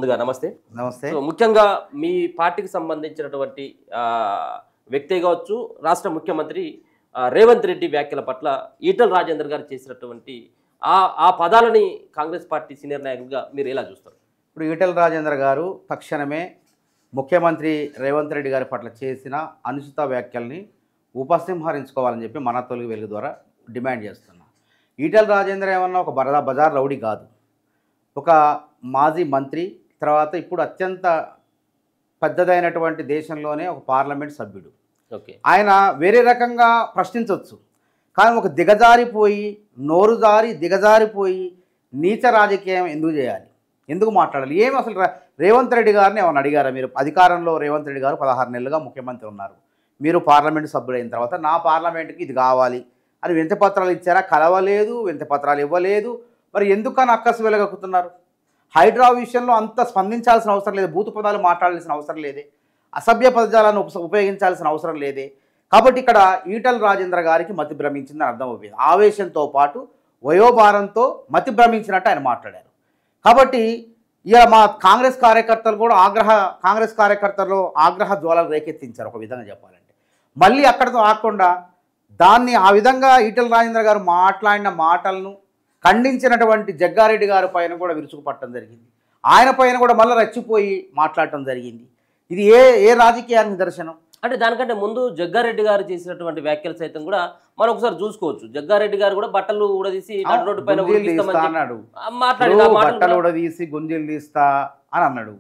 ముందుగా నమస్తే. నమస్తే. ముఖ్యంగా మీ పార్టీకి సంబంధించినటువంటి వ్యక్తి కావచ్చు, రాష్ట్ర ముఖ్యమంత్రి రేవంత్ రెడ్డి వ్యాఖ్యల పట్ల ఈటల రాజేందర్ గారు చేసినటువంటి ఆ పదాలని కాంగ్రెస్ పార్టీ సీనియర్ నాయకులుగా మీరు ఎలా చూస్తారు? ఇప్పుడు ఈటల రాజేందర్ గారు తక్షణమే ముఖ్యమంత్రి రేవంత్ రెడ్డి గారి పట్ల చేసిన అనుచిత వ్యాఖ్యల్ని ఉపసంహరించుకోవాలని చెప్పి మన తొలి వెలుగు ద్వారా డిమాండ్ చేస్తున్నాం. ఈటల రాజేందర్ ఏమన్నా ఒక బజార్ రౌడీ కాదు, ఒక మాజీ మంత్రి, తర్వాత ఇప్పుడు అత్యంత పెద్దదైనటువంటి దేశంలోనే ఒక పార్లమెంట్ సభ్యుడు. ఓకే, ఆయన వేరే రకంగా ప్రశ్నించవచ్చు, కానీ ఒక దిగజారిపోయి నోరు జారి దిగజారిపోయి నీచ రాజకీయం ఎందుకు చేయాలి, ఎందుకు మాట్లాడాలి? ఏమి అసలు రేవంత్ రెడ్డి గారిని ఏమైనా అడిగారా మీరు? అధికారంలో రేవంత్ రెడ్డి గారు 16 నెలలుగా ముఖ్యమంత్రి ఉన్నారు. మీరు పార్లమెంటు సభ్యుడైన తర్వాత నా పార్లమెంటుకి ఇది కావాలి అని వినతి పత్రాలు ఇచ్చారా? కలవలేదు, వినతి పత్రాలు ఇవ్వలేదు. మరి ఎందుకని అక్కసు వెలగక్కుతున్నారు? హైడ్రా విషయంలో అంత స్పందించాల్సిన అవసరం లేదు, బూతు పదాలు మాట్లాడాల్సిన అవసరం లేదే, అసభ్య పదజాలను ఉపయోగించాల్సిన అవసరం లేదే. కాబట్టి ఇక్కడ ఈటల రాజేందర్ గారికి మతి భ్రమించిందని అర్థమైపోయింది. ఆవేశంతో పాటు వయోభారంతో మతి భ్రమించినట్టు ఆయన మాట్లాడారు. కాబట్టి ఇక మా కాంగ్రెస్ కార్యకర్తలు కూడా కాంగ్రెస్ కార్యకర్తలు ఆగ్రహ జ్వాలలు రేకెత్తించారు ఒక విధంగా చెప్పాలంటే. మళ్ళీ అక్కడితో ఆగకుండా దాన్ని ఆ విధంగా ఈటల రాజేందర్ గారు మాట్లాడిన మాటలను ఖండించినటువంటి జగ్గారెడ్డి గారి పైన కూడా విరుచుకుపట్టడం జరిగింది. ఆయన పైన కూడా మళ్ళీ రెచ్చిపోయి మాట్లాడటం జరిగింది. ఇది ఏ రాజకీయానికి నిదర్శనం? అంటే దానికంటే ముందు జగ్గారెడ్డి గారు చేసినటువంటి వ్యాఖ్యలు సైతం కూడా మనం ఒకసారి చూసుకోవచ్చు. జగ్గారెడ్డి గారు కూడా బట్టలు ఊడదీసి రోడ్డు పైన అన్నాడు, మాట్లాడి బట్టలు ఊడదీసి గుంజీలు తీస్తా అని అన్నాడు.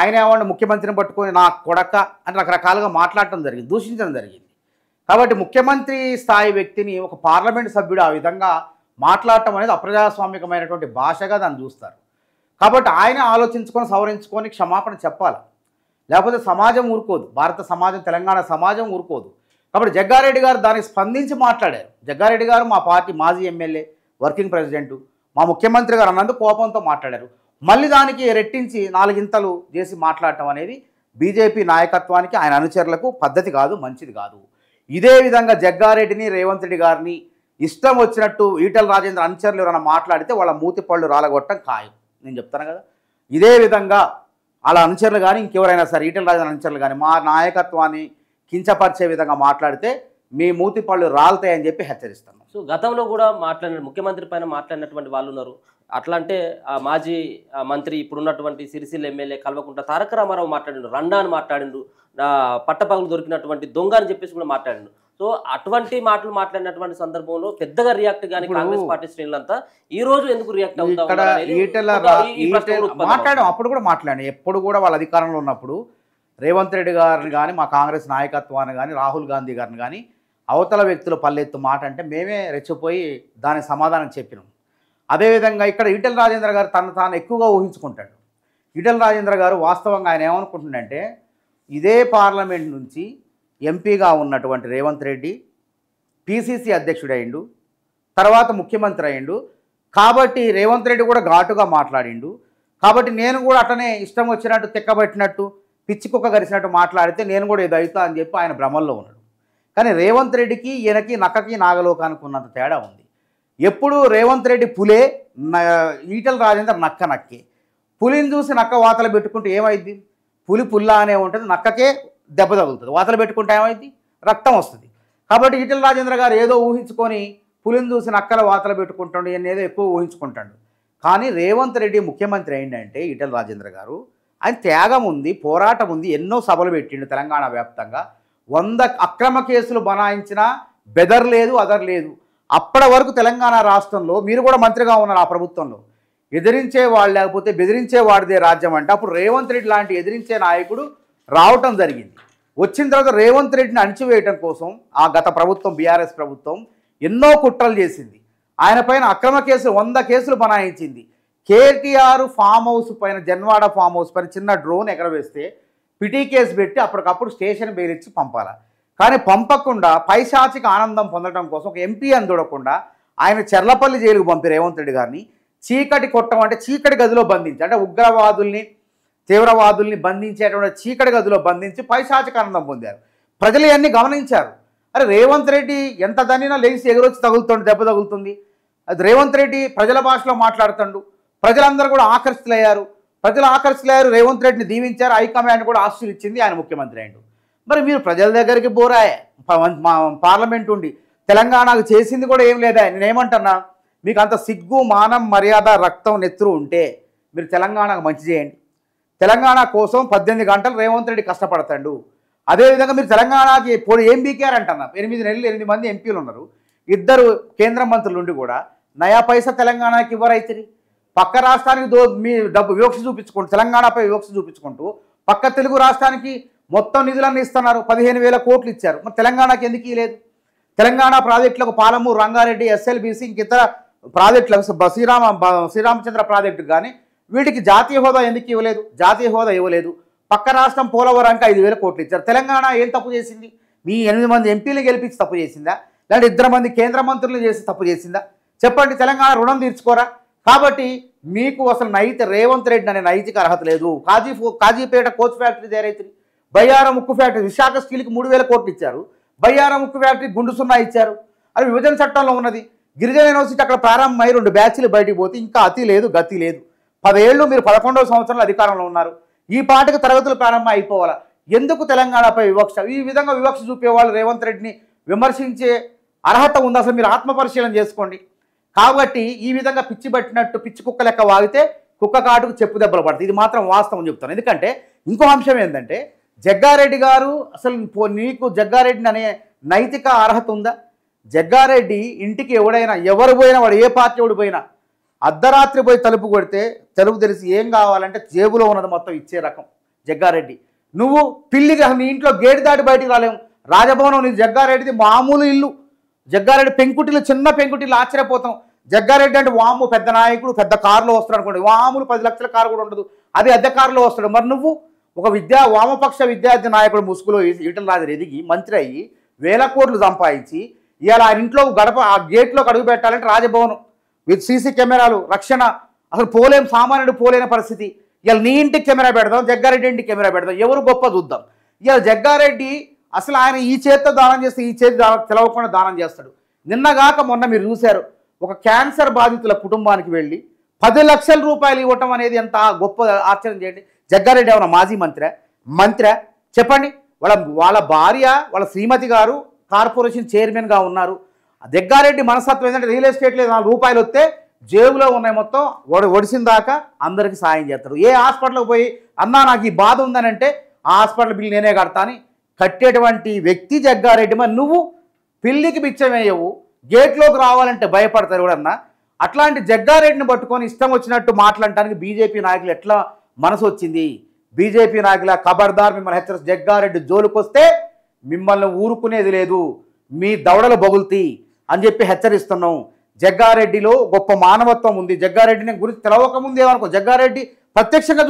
ఆయన ఏమన్నా ముఖ్యమంత్రిని పట్టుకొని నా కొడక అని రకరకాలుగా మాట్లాడటం జరిగింది, దూషించడం జరిగింది. కాబట్టి ముఖ్యమంత్రి స్థాయి వ్యక్తిని ఒక పార్లమెంట్ సభ్యుడు ఆ విధంగా మాట్లాడటం అనేది అప్రజాస్వామికమైనటువంటి భాషగా దాన్ని చూస్తారు. కాబట్టి ఆయన ఆలోచించుకొని సవరించుకొని క్షమాపణ చెప్పాలి, లేకపోతే సమాజం ఊరుకోదు, భారత సమాజం, తెలంగాణ సమాజం ఊరుకోదు. కాబట్టి జగ్గారెడ్డి గారు దానికి స్పందించి మాట్లాడారు. జగ్గారెడ్డి గారు మా పార్టీ మాజీ ఎమ్మెల్యే, వర్కింగ్ ప్రెసిడెంటు, మా ముఖ్యమంత్రి గారు అన్నందుకు కోపంతో మాట్లాడారు. మళ్ళీ దానికి రెట్టించి 4 ఇంతలు చేసి మాట్లాడటం అనేది బీజేపీ నాయకత్వానికి, ఆయన అనుచరులకు పద్ధతి కాదు, మంచిది కాదు. ఇదే విధంగా జగ్గారెడ్డిని, రేవంత్ రెడ్డి గారిని ఇష్టం వచ్చినట్టు ఈటల రాజేందర్ అనుచరులు ఎవరైనా మాట్లాడితే వాళ్ళ మూతి పళ్ళు రాలగొట్టడం ఖాయం. నేను చెప్తాను కదా, ఇదే విధంగా వాళ్ళ అనుచరులు కానీ ఇంకెవరైనా సరే ఈటల రాజేందర్ అనుచరులు కానీ మా నాయకత్వాన్ని కించపరిచే విధంగా మాట్లాడితే మీ మూతి పళ్ళు రాలుతాయని చెప్పి హెచ్చరిస్తాను. సో గతంలో కూడా మాట్లాడిన ముఖ్యమంత్రి పైన మాట్లాడినటువంటి వాళ్ళు ఉన్నారు. అట్లా అంటే ఆ మాజీ మంత్రి ఇప్పుడున్నటువంటి సిరిసిల్ల ఎమ్మెల్యే కల్వకుంట్ల తారక రామారావు మాట్లాడిండు, రండా అని మాట్లాడిండు, పట్టపగలు దొరికినటువంటి దొంగ అని చెప్పేసి కూడా మాట్లాడిండు. సో అటువంటి మాటలు మాట్లాడినటువంటి సందర్భంలో పెద్దగా రియాక్ట్ కానీ కాంగ్రెస్ పార్టీ శ్రేణులంతా ఈ రోజు ఎందుకు రియాక్ట్ అవుతారు? మాట్లాడాం, అప్పుడు కూడా మాట్లాడాను. ఎప్పుడు కూడా వాళ్ళ అధికారంలో ఉన్నప్పుడు రేవంత్ రెడ్డి గారిని కానీ మా కాంగ్రెస్ నాయకత్వాన్ని కానీ రాహుల్ గాంధీ గారిని కానీ అవతల వ్యక్తులు పల్లెత్తు మాట అంటే మేమే రెచ్చిపోయి దానికి సమాధానం చెప్పినాం. అదేవిధంగా ఇక్కడ ఈటల రాజేందర్ గారు తాను ఎక్కువగా ఊహించుకుంటాడు. ఈటల రాజేందర్ గారు వాస్తవంగా ఆయన ఏమనుకుంటుండంటే, ఇదే పార్లమెంట్ నుంచి ఎంపీగా ఉన్నటువంటి రేవంత్ రెడ్డి పిసిసి అధ్యక్షుడైండు, తర్వాత ముఖ్యమంత్రి అయిండు. కాబట్టి రేవంత్ రెడ్డి కూడా ఘాటుగా మాట్లాడిండు. కాబట్టి నేను కూడా అట్లనే ఇష్టం వచ్చినట్టు తెక్కబట్టినట్టు పిచ్చి కుక్క గరిచినట్టు మాట్లాడితే నేను కూడా ఇది అవుతా అని చెప్పి ఆయన భ్రమల్లో ఉన్నాడు. కానీ రేవంత్ రెడ్డికి ఈయనకి నక్కకి నాగలోకానికి ఉన్నంత తేడా ఉంది. ఎప్పుడు రేవంత్ రెడ్డి పులే, ఈటల రాజేందర్ నక్కే. పులిని చూసి నక్క వాతలు పెట్టుకుంటే ఏమైంది? పులి పుల్లా అనే ఉంటుంది, నక్కకే దెబ్బ తగులుతుంది. వాతలు పెట్టుకుంటే ఏమైంది? రక్తం వస్తుంది. కాబట్టి ఈటల రాజేందర్ గారు ఏదో ఊహించుకొని పులిని చూసి నక్కల వాతలు పెట్టుకుంటాడు, ఈయన ఏదో ఎక్కువ ఊహించుకుంటాడు. కానీ రేవంత్ రెడ్డి ముఖ్యమంత్రి ఏంటంటే ఈటల రాజేందర్ గారు, ఆయన త్యాగం ఉంది, పోరాటం ఉంది, ఎన్నో సభలు పెట్టిండు తెలంగాణ వ్యాప్తంగా. 100 అక్రమ కేసులు బనాయించినా బెదర్లేదు, అదర్లేదు. అప్పటి వరకు తెలంగాణ రాష్ట్రంలో మీరు కూడా మంత్రిగా ఉన్నారు ఆ ప్రభుత్వంలో, ఎదిరించేవాళ్ళు లేకపోతే బెదిరించేవాడిదే రాజ్యం అంటే అప్పుడు రేవంత్ రెడ్డి లాంటి ఎదిరించే నాయకుడు రావటం జరిగింది. వచ్చిన తర్వాత రేవంత్ రెడ్డిని అణిచివేయటం కోసం ఆ గత ప్రభుత్వం, బీఆర్ఎస్ ప్రభుత్వం ఎన్నో కుట్రలు చేసింది. ఆయన పైన అక్రమ కేసులు 100 కేసులు బనాయించింది. కేటీఆర్ ఫామ్ హౌస్ పైన, జన్వాడ ఫామ్ హౌస్ పైన చిన్న డ్రోన్ ఎగరవేస్తే పిటి కేసు పెట్టి అప్పటికప్పుడు స్టేషన్ బెయిలిచ్చి పంపాలి. కానీ పంపకుండా పైశాచిక ఆనందం పొందడం కోసం ఒక ఎంపీ అని చూడకుండా ఆయన చెర్లపల్లి జైలుకు పంపి రేవంత్ రెడ్డి గారిని చీకటి కొట్టం అంటే చీకటి గదిలో బంధించి, అంటే ఉగ్రవాదుల్ని తీవ్రవాదుల్ని బంధించేటువంటి చీకటి గదిలో బంధించి పైశాచిక ఆనందం పొందారు. ప్రజలు ఇవన్నీ గమనించారు. అరే రేవంత్ రెడ్డి ఎంత దన్నినా లేచి ఎగురొచ్చి తగులుతుంది, దెబ్బ తగులుతుంది. అది రేవంత్ రెడ్డి ప్రజల భాషలో మాట్లాడుతుండు, ప్రజలందరూ కూడా ఆకర్షితులయ్యారు. ప్రజలు ఆకర్షితులయ్యారు, రేవంత్ రెడ్డిని దీవించారు, హైకమాండ్ కూడా ఆశీర్వదించింది, ఆయన ముఖ్యమంత్రి అయ్యాడు. మరి మీరు ప్రజల దగ్గరికి పోరాయే, పార్లమెంట్ ఉండి తెలంగాణకు చేసింది కూడా ఏం లేదా? నేనేమంటున్నా, మీకు అంత సిగ్గు, మానం, మర్యాద, రక్తం, నెత్తురు ఉంటే మీరు తెలంగాణకు మంచి చేయండి. తెలంగాణ కోసం 18 గంటలు రేవంత్ రెడ్డి కష్టపడతాడు. అదేవిధంగా మీరు తెలంగాణకి ఏం బీకారంటున్నా, 8 నెలలు 8 మంది ఎంపీలు ఉన్నారు, 2 కేంద్ర మంత్రులు ఉండి కూడా నయా పైసా తెలంగాణకి ఇవ్వరైతే. పక్క రాష్ట్రానికి మీ డబ్బు వివక్ష చూపించుకుంటూ, తెలంగాణపై వివక్ష చూపించుకుంటూ పక్క తెలుగు రాష్ట్రానికి మొత్తం నిధులన్నీ ఇస్తున్నారు. 15,000 కోట్లు ఇచ్చారు. మరి తెలంగాణకి ఎందుకు ఇవ్వలేదు? తెలంగాణ ప్రాజెక్టులకు పాలమూరు రంగారెడ్డి, ఎస్ఎల్బీసీ, ఇంక ఇతర ప్రాజెక్టులకు శ్రీరామచంద్ర ప్రాజెక్టుకు కానీ వీటికి జాతీయ హోదా ఎందుకు ఇవ్వలేదు? జాతీయ హోదా ఇవ్వలేదు. పక్క రాష్ట్రం పోలవరంకి 5,000 కోట్లు ఇచ్చారు. తెలంగాణ ఏం తప్పు చేసింది? మీ 8 మంది ఎంపీలు గెలిపించి తప్పు చేసిందా? లేదంటే 2 మంది కేంద్ర మంత్రులు చేసి తప్పు చేసిందా? చెప్పండి. తెలంగాణ రుణం తీర్చుకోరా? కాబట్టి మీకు అసలు రేవంత్ రెడ్డి అనే నైతిక అర్హత లేదు. కాజీపేట కోచ్ ఫ్యాక్టరీ తయారైతుంది, బయ్యారం ఉక్కు ఫ్యాక్టరీ, విశాఖ స్టీల్కి 3,000 కోట్లు ఇచ్చారు, బయ్యారం ఉక్కు ఫ్యాక్టరీ గుండు సున్నా ఇచ్చారు. అది విభజన చట్టంలో ఉన్నది. గిరిజన యూనివర్సిటీ అక్కడ ప్రారంభమై 2 బ్యాచ్లు బయటికి పోతే ఇంకా అతి లేదు, గతి లేదు. 10 ఏళ్ళు మీరు 11వ సంవత్సరంలో అధికారంలో ఉన్నారు. ఈ పాటికి తరగతులు ప్రారంభం అయిపోవాలా? ఎందుకు తెలంగాణపై వివక్ష? ఈ విధంగా వివక్ష చూపేవాళ్ళు రేవంత్ రెడ్డిని విమర్శించే అర్హత ఉంది? అసలు మీరు ఆత్మపరిశీలన చేసుకోండి. కాబట్టి ఈ విధంగా పిచ్చి పట్టినట్టు పిచ్చి కుక్క లెక్క వాగితే కుక్క కాటుకు చెప్పు దెబ్బలు పడుతుంది. ఇది మాత్రం వాస్తవం చెప్తాను. ఎందుకంటే ఇంకో అంశం ఏంటంటే, జగ్గారెడ్డి గారు అసలు నీకు జగ్గారెడ్డిని అనే నైతిక అర్హత ఉందా? జగ్గారెడ్డి ఇంటికి ఎవరు పోయినా, వాడు ఏ పార్టీ ఎవడు పోయినా, అర్ధరాత్రి పోయి తలుపు కొడితే తెలుగు తెలిసి ఏం కావాలంటే జేబులో ఉన్నది మొత్తం ఇచ్చే రకం జగ్గారెడ్డి. నువ్వు పిల్లిగా నీ ఇంట్లో గేటు దాటి బయటికి రాలేము. రాజభవనం నీ జగ్గారెడ్డిది మామూలు ఇల్లు. జగ్గారెడ్డి పెంకుటిల్లు, చిన్న పెంకుటిల్లు, ఆశ్చర్యపోతాం. జగ్గారెడ్డి అంటే వాము పెద్ద నాయకుడు, పెద్ద కారులో వస్తాడు అనుకోండి. వాములు 10 లక్షల కారు కూడా ఉండదు, అది అద్దె కారులో వస్తాడు. మరి నువ్వు ఒక వామపక్ష విద్యార్థి నాయకుడు ముసుగులో ఈటల రాజు ఎదిగి మంత్రి అయ్యి 1000 కోట్లు సంపాదించి ఇవాళ ఆయన ఇంట్లో గడప ఆ గేట్లోకి అడుగు పెట్టాలంటే రాజభవనం విత్ సీసీ కెమెరాలు, రక్షణ, అసలు పోలేం, సామాన్యుడు పోలేని పరిస్థితి. ఇవాళ నీ ఇంటికి కెమెరా పెడదాం, జగ్గారెడ్డి ఇంటికి కెమెరా పెడదాం, ఎవరు గొప్ప చూద్దాం. ఇవాళ జగ్గారెడ్డి అసలు ఆయన ఈ చేతితో దానం చేస్తే ఈ చేతి తెలవకుండా దానం చేస్తాడు. నిన్నగాక మొన్న మీరు చూశారు, ఒక క్యాన్సర్ బాధితుల కుటుంబానికి వెళ్ళి 10 లక్షల రూపాయలు ఇవ్వటం అనేది ఎంత గొప్ప ఆశ్చర్యం. చేయండి. జగ్గారెడ్డి ఏమన్నా మాజీ మంత్రి చెప్పండి. వాళ్ళ భార్య, వాళ్ళ శ్రీమతి గారు కార్పొరేషన్ చైర్మన్గా ఉన్నారు. జగ్గారెడ్డి మనస్తత్వం ఏంటంటే, రియల్ ఎస్టేట్లో 4 రూపాయలు వస్తే జేబులో ఉన్నాయి మొత్తం ఒడిసిన దాకా అందరికీ సాయం చేస్తారు. ఏ హాస్పిటల్కి పోయి అన్నా నాకు ఈ బాధ ఉందని అంటే ఆ హాస్పిటల్ బిల్ నేనే కడతా అని కట్టేటువంటి వ్యక్తి జగ్గారెడ్డి. మరి నువ్వు పిల్లికి బిచ్చమేయవు, గేట్లోకి రావాలంటే భయపడతారు ఎవడన్నా. అట్లాంటి జగ్గారెడ్డిని పట్టుకొని ఇష్టం వచ్చినట్టు మాట్లాడటానికి బీజేపీ నాయకులు ఎట్లా మనసు వచ్చింది? బీజేపీ నాయకుల ఖబర్దార్, మిమ్మల్ని హెచ్చరిస్తూ జగ్గారెడ్డి జోలుకొస్తే మిమ్మల్ని ఊరుకునేది లేదు, మీ దవడలు బగులుతీ అని చెప్పి హెచ్చరిస్తున్నాం. జగ్గారెడ్డిలో గొప్ప మానవత్వం ఉంది. జగ్గారెడ్డిని గురించి తెలవకముందు ఏమనుకో, జగ్గారెడ్డి ప్రత్యక్షంగా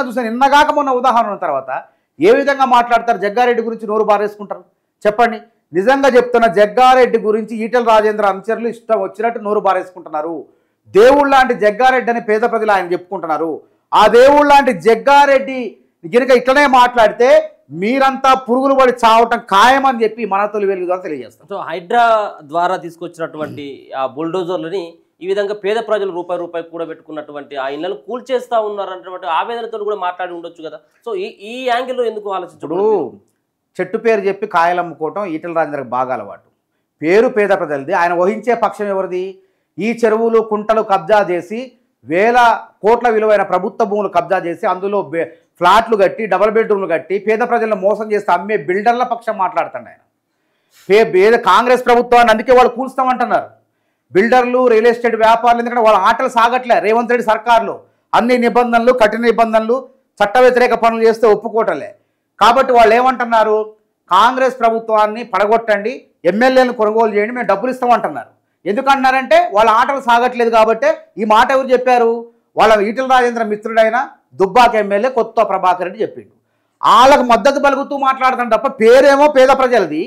చూసినాం. నిన్నగాక మొన్న ఉదాహరణ తర్వాత ఏ విధంగా మాట్లాడతారు? జగ్గారెడ్డి గురించి నోరు బారేసుకుంటారు చెప్పండి. నిజంగా చెప్తున్న, జగ్గారెడ్డి గురించి ఈటెల రాజేంద్ర అనుచరులు ఇష్టం వచ్చినట్టు నోరు బారేసుకుంటున్నారు. దేవుళ్ళ లాంటి జగ్గారెడ్డి అని పేద ప్రజలు ఆయన చెప్పుకుంటున్నారు. ఆ దేవుళ్ళ లాంటి జగ్గారెడ్డి కనుక ఇట్లనే మాట్లాడితే మీరంతా పురుగులు పడి చావటం ఖాయమని చెప్పి మన తొలి వెలుగు ద్వారా తెలియజేస్తాం. సో హైడ్రా ద్వారా తీసుకొచ్చినటువంటి ఆ బుల్డోజర్లని ఈ విధంగా పేద ప్రజలు రూపాయి కూడా పెట్టుకున్నటువంటి ఆ ఇళ్లను కూల్చేస్తా ఉన్నారు అన్నటువంటి ఆవేదనతో కూడా మాట్లాడి ఉండొచ్చు కదా. సో ఈ యాంగిల్లో ఎందుకు ఆలోచించడు? చెట్టు పేరు చెప్పి కాయలు అమ్ముకోవటం ఈటెల రాజేంద్రకు బాగా అలవాటు. పేరు పేద ప్రజలది, ఆయన వహించే పక్షం ఎవరిది? ఈ చెరువులు కుంటలు కబ్జా చేసి 1000 కోట్ల విలువైన ప్రభుత్వ భూములు కబ్జా చేసి అందులో ఫ్లాట్లు కట్టి, డబుల్ బెడ్రూమ్లు కట్టి పేద ప్రజలను మోసం చేస్తే అమ్మే బిల్డర్ల పక్షం మాట్లాడుతాడు ఆయన. కాంగ్రెస్ ప్రభుత్వాన్ని అందుకే వాళ్ళు కూల్స్తామంటున్నారు. బిల్డర్లు, రియల్ ఎస్టేట్ వ్యాపారులు, ఎందుకంటే వాళ్ళ ఆటలు సాగట్లే. రేవంత్ రెడ్డి సర్కార్లో అన్ని నిబంధనలు, కఠిన నిబంధనలు, చట్ట వ్యతిరేక పనులు చేస్తే ఒప్పుకోవటలే. కాబట్టి వాళ్ళు ఏమంటున్నారు? కాంగ్రెస్ ప్రభుత్వాన్ని పడగొట్టండి, ఎమ్మెల్యేలను కొనుగోలు చేయండి, మేము డబ్బులు ఇస్తామంటున్నారు. ఎందుకంటున్నారంటే వాళ్ళ ఆటలు సాగట్లేదు కాబట్టి. ఈ మాట ఎవరు చెప్పారు? వాళ్ళ ఈటెల రాజేంద్ర మిత్రుడైన దుబ్బాక ఎమ్మెల్యే కొత్త ప్రభాకర్ రెడ్డి చెప్పిండు. వాళ్ళకు మద్దతు పలుకుతూ మాట్లాడతాం తప్ప పేరేమో పేద ప్రజలది,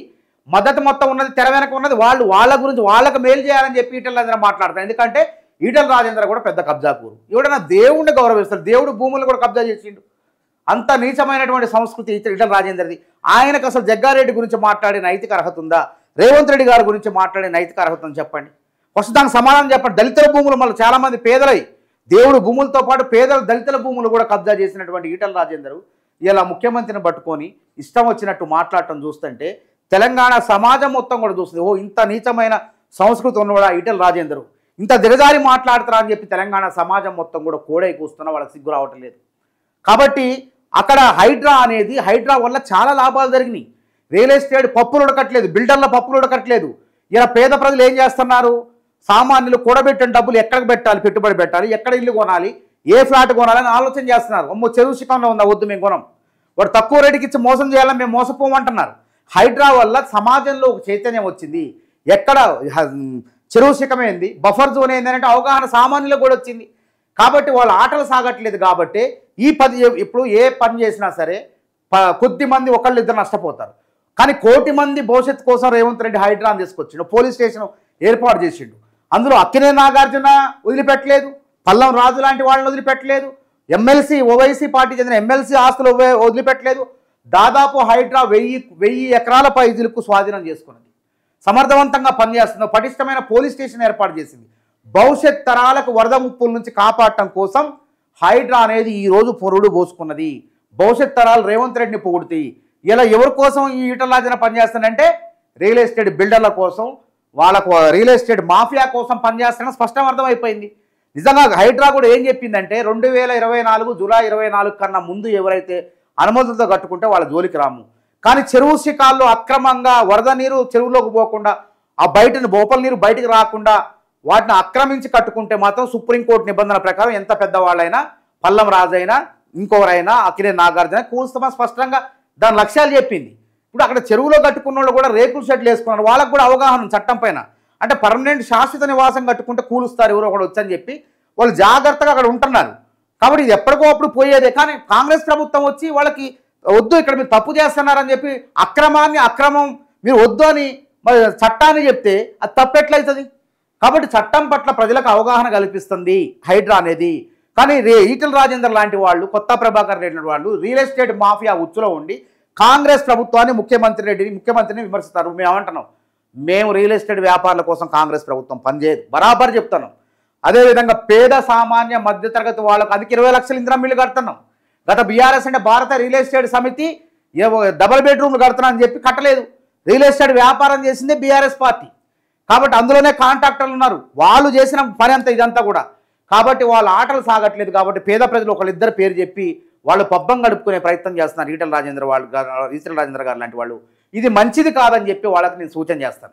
మద్దతు మొత్తం ఉన్నది తెర వెనక ఉన్నది వాళ్ళు. వాళ్ళ గురించి వాళ్ళకు మేలు చేయాలని చెప్పి ఈటెల రాజేంద్ర మాట్లాడతారు. ఎందుకంటే ఈటెల రాజేంద్ర కూడా పెద్ద కబ్జాకూరు. ఎవడైనా దేవుడిని గౌరవిస్తారు, దేవుడు భూములు కూడా కబ్జా చేసిండు. అంత నీచమైనటువంటి సంస్కృతి ఈటెల రాజేంద్రది. ఆయనకు అసలు జగ్గారెడ్డి గురించి మాట్లాడే నైతిక అర్హత ఉందా? రేవంత్ రెడ్డి గారి గురించి మాట్లాడే నైతిక అర్హత అని చెప్పండి. ఫస్ట్ దానికి సమాధానం చెప్పండి. దళితుల భూములు మళ్ళీ చాలామంది పేదలై దేవుడు భూములతో పాటు పేదల దళితుల భూములు కూడా కబ్జా చేసినటువంటి ఈటల రాజేందర్ ఇలా ముఖ్యమంత్రిని పట్టుకొని ఇష్టం వచ్చినట్టు మాట్లాడటం చూస్తుంటే తెలంగాణ సమాజం మొత్తం కూడా చూస్తుంది. ఓ ఇంత నీచమైన సంస్కృతి ఉన్నవాడా ఈటల రాజేందర్, ఇంత దిగజారి మాట్లాడతారా అని చెప్పి తెలంగాణ సమాజం మొత్తం కూడా కోడై కూస్తున్నా వాళ్ళకి సిగ్గు రావటం లేదు. కాబట్టి అక్కడ హైడ్రా వల్ల చాలా లాభాలు జరిగినాయి. రియల్ ఎస్టేట్ పప్పులు ఉడకట్లేదు, బిల్డర్ల పప్పులు ఉడకట్లేదు. ఇలా పేద ప్రజలు ఏం చేస్తున్నారు, సామాన్యులు కూడబెట్టిన డబ్బులు ఎక్కడికి పెట్టాలి, పెట్టుబడి పెట్టాలి, ఎక్కడ ఇల్లు కొనాలి, ఏ ఫ్లాట్ కొనాలని ఆలోచన చేస్తున్నారు. అమ్మో చెరువు శిఖంలో ఉందా, వద్దు మేము కొనం, వాడు తక్కువ రేటుకి ఇచ్చి మోసం చేయాలని మేము మోసపోమంటున్నారు. హైడ్రా వల్ల సమాజంలో ఒక చైతన్యం వచ్చింది. ఎక్కడ చెరువు శిఖమైంది, బఫర్ జోన్ ఏంది అంటే అవగాహన సామాన్యులకు కూడా వచ్చింది. కాబట్టి వాళ్ళ ఆటలు సాగట్లేదు. కాబట్టి ఇప్పుడు ఏ పని చేసినా సరే కొద్ది మంది ఒకళ్ళు ఇద్దరు నష్టపోతారు. కానీ కోటి మంది భవిష్యత్తు కోసం రేవంత్ రెడ్డి హైడ్రాని తీసుకొచ్చిండు, పోలీస్ స్టేషన్ ఏర్పాటు చేసిండు. అందులో అక్కినే నాగార్జున వదిలిపెట్టలేదు, పల్లం రాజు లాంటి వాళ్ళని వదిలిపెట్టలేదు, ఎమ్మెల్సీ ఓవైసీ పార్టీ చెందిన ఎమ్మెల్సీ ఆస్తులు వదిలిపెట్టలేదు. దాదాపు హైడ్రా 1000 ఎకరాల పైజీలకు స్వాధీనం చేసుకున్నది. సమర్థవంతంగా పనిచేస్తుంది. పటిష్టమైన పోలీస్ స్టేషన్ ఏర్పాటు చేసింది. భవిష్యత్ తరాలకు వరద ముప్పుల నుంచి కాపాడటం కోసం హైడ్రా అనేది ఈరోజు పొరుడు పోసుకున్నది. భవిష్యత్ తరాలు రేవంత్ రెడ్డిని పొగుడుతాయి. ఇలా ఎవరి కోసం ఈ ఈటల రాజేందర్ పనిచేస్తాడంటే రియల్ ఎస్టేట్ బిల్డర్ల కోసం, వాళ్ళకు రియల్ ఎస్టేట్ మాఫియా కోసం పనిచేస్తాడని స్పష్టం అర్థమైపోయింది. నిజంగా హైడ్రా కూడా ఏం చెప్పిందంటే 2024 జూలై 24 కన్నా ముందు ఎవరైతే అనుమతులతో కట్టుకుంటే వాళ్ళ జోలికి రాము. కానీ చెరువు శిఖాల్లో అక్రమంగా వరద నీరు చెరువులోకి పోకుండా, ఆ బోపల నీరు బయటికి రాకుండా వాటిని ఆక్రమించి కట్టుకుంటే మాత్రం సుప్రీంకోర్టు నిబంధనల ప్రకారం ఎంత పెద్దవాళ్ళైనా, పల్లం రాజైనా, ఇంకొకరైనా, అక్కినే నాగార్జున కూల్స్తామని స్పష్టంగా దాని లక్ష్యాలు చెప్పింది. ఇప్పుడు అక్కడ చెరువులో కట్టుకున్న వాళ్ళు కూడా రేకుల షెడ్లు వేసుకున్నారు. వాళ్ళకు కూడా అవగాహన చట్టం పైన. అంటే పర్మనెంట్ శాశ్వత నివాసం కట్టుకుంటే కూలుస్తారు ఎవరో ఒకటి వచ్చని చెప్పి వాళ్ళు జాగ్రత్తగా అక్కడ ఉంటున్నారు. కాబట్టి ఇది ఎప్పటికో అప్పుడు పోయేదే. కానీ కాంగ్రెస్ ప్రభుత్వం వచ్చి వాళ్ళకి వద్దు, ఇక్కడ మీరు తప్పు చేస్తున్నారని చెప్పి అక్రమం మీరు వద్దు అని మరి చట్టాన్ని చెప్తే అది తప్పెట్లయితుంది. కాబట్టి చట్టం పట్ల ప్రజలకు అవగాహన కల్పిస్తుంది హైడ్రా అనేది. కానీ ఈటల రాజేందర్ లాంటి వాళ్ళు, కొత్త ప్రభాకర్ రెడ్డి వాళ్ళు రియల్ ఎస్టేట్ మాఫియా ఉచ్చులో ఉండి కాంగ్రెస్ ప్రభుత్వాన్ని ముఖ్యమంత్రిని విమర్శిస్తారు. మేము ఏమంటున్నాం, మేము రియల్ ఎస్టేట్ వ్యాపారుల కోసం కాంగ్రెస్ ప్రభుత్వం పనిచేయదు, బరాబర్ చెప్తున్నాం. అదేవిధంగా పేద సామాన్య మధ్యతరగతి వాళ్ళకు అదికి 20 లక్షల ఇందిరమ్మ ఇల్లు కడుతున్నాం. గత బీఆర్ఎస్ అంటే భారత రియల్ ఎస్టేట్ సమితి డబుల్ బెడ్రూమ్లు కడుతున్నా అని చెప్పి కట్టలేదు. రియల్ ఎస్టేట్ వ్యాపారం చేసిందే బీఆర్ఎస్ పార్టీ. కాబట్టి అందులోనే కాంట్రాక్టర్లు ఉన్నారు, వాళ్ళు చేసిన పని అంతా ఇదంతా కూడా. కాబట్టి వాళ్ళ ఆటలు సాగట్లేదు. కాబట్టి పేద ప్రజలు ఒకళ్ళిద్దరు పేరు చెప్పి వాళ్ళు పబ్బం గడుపుకునే ప్రయత్నం చేస్తున్నారు ఈటల రాజేందర్ గారు లాంటి వాళ్ళు. ఇది మంచిది కాదని చెప్పి వాళ్ళకి నేను సూచన చేస్తాను.